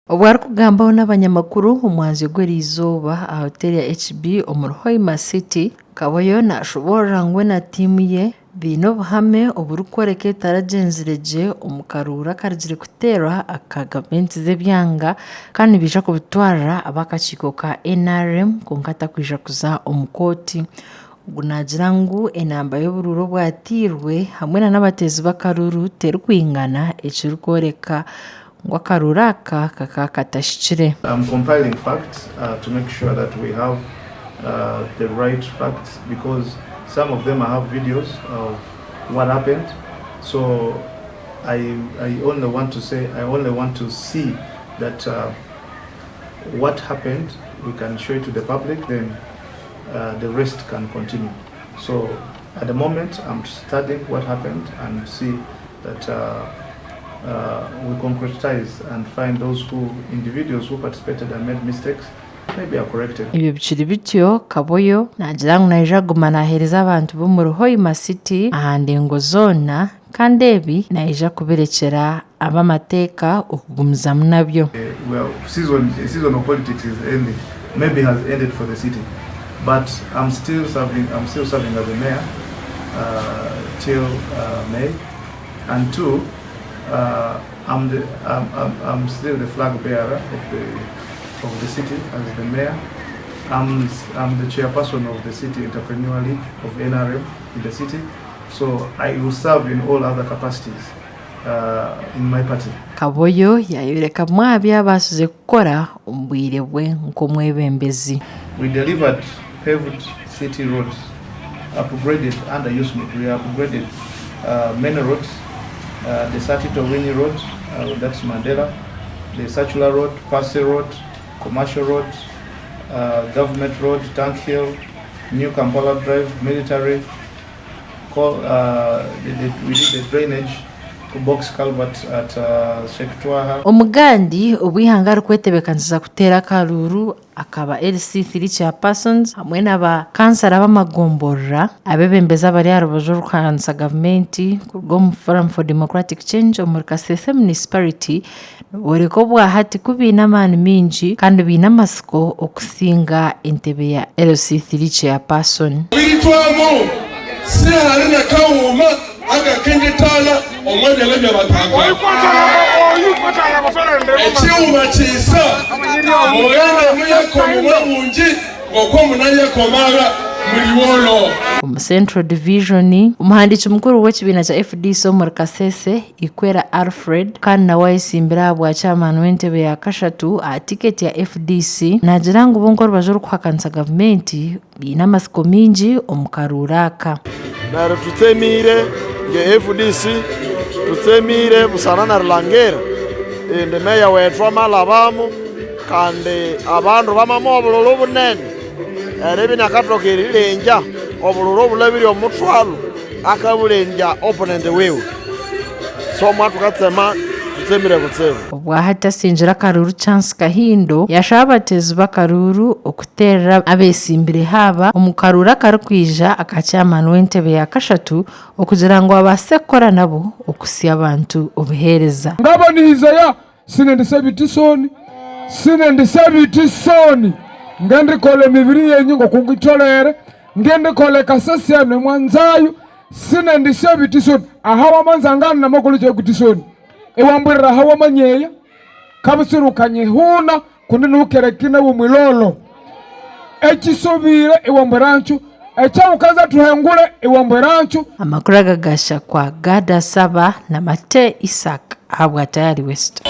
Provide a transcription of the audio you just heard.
Obwari kugambaho n'abanyamakuru omwanzi gw'eriizooba aha hoteri ya HB omu Hoima City, Kaboyo naashobora ngu na tiimu ye baine obuhame oburikworeka ebitaragenzire gye omu karuura akarigire kuteerwa aka gavumenti z'ebyanga kandi nibaija kubitwara ab'akakiiko ka NRM konka takwija kuza omu kooti. Ogu naagira ngu enamba y'oburuuru obwatiirwe hamwe n'abateezi b'akaruuru terikwingana ekirikworeka ngo akaruura aka kakaba katashikire. I'm compiling facts to make sure that we have the right facts, because some of them I have videos of what happened. So I only want to see that what happened, we can show it to the public, then the rest can continue. So at the moment I'm studying what happened and see that we concretize and find those individuals who participated and made mistakes, maybe are corrected. Ibyo bikiri bityo Kaboyo nagira ngu naija kuguma naheereza abantu b'omu Hoima City aha ndengo zoona kandi ebi naija kubirekera ab'amateeka okugumizamu nabyo. Season of politics is ending, maybe has ended for the city, but I'm still serving as a mayor till May, and two, I'm still the flag bearer of the city as the mayor. I'm the chairperson of the City Entrepreneur League of NRM in the city. So I will serve in all other capacities in my party. Kaboyo yayoreka mwabi abasuze kukora omu bwire bwe nk'omwebembezi. We delivered paved city roads, upgraded under USMIC. We upgraded many roads. The Satito Winnie Road, that's Mandela, the Circular Road, Passy Road, Commercial Road, Government Road, Tank Hill, New Kampala Drive, Military, we did the drainage, box culvert at Shekitwaha. Omugandi obwihanga arikwetebekanisiza kuteera akaruuru akaba LC3 chairpersons hamwe n'abakansara b'amagomborora abebembezi abari aha rubaju rw'okuhanisa gavumenti kuruga omu Forum for Democratic Change omu Kasese Municipality niboreka obwahati kubaine amaani mingi kandi baine amasiko okusinga entebe ya LC3 chairperson. Wiritwamu sihari na kawuma agakengetala omwebyalebya batanga ekiwuma kiisa muganda muyakomumwa mungi ng'okwo munayakomaga muliwolo. Omu Central Division omuhandiiki mukuru w'ekibiina kya FDC omu Kasese Ikwera Alfred kandi nawe ayesimbira bwa chairman w'entebe ya kashatu aha tiketi ya FDC naagira ngu bonka orubaju rw'okuhakanisa gavumenti baine amasiko mingi omu karuura aka. Naro tutemire nge FDC tutemire busana na Rulangera ende meya wetwa malabamu kandi abandu bamamu obululu obunene erebi nakatokera ilenja obululu obulabiri omutwalo akabulenja opponent wewe so mwatu katsema tutemire kutsema obwahati asingira akaruuru Chance Kahindo yashaba abateezi b'akaruuru okuteerera abesimbire haba omu karuura akarikwija aka chairman w'entebe ya kashatu okugira ngu babaase kukora nabo okusya abantu obuheereza. Ngaba nihizaya sinendisabiti ngende kole mibiri yenyu ngokungitolere ngende kole kasese ne mwanzayo sinendisabiti soni ahawa manzangana na makolo cyo gutisoni ewambwira hawa manyeya kabusirukanye huna kundi nukerekine bumwilolo ekisobire ewambweranchu ekyawukaza tuhengule ewambweranchu. Amakuru agagasha kwa Gada Saba na Mate Isaac habwa Tayari West.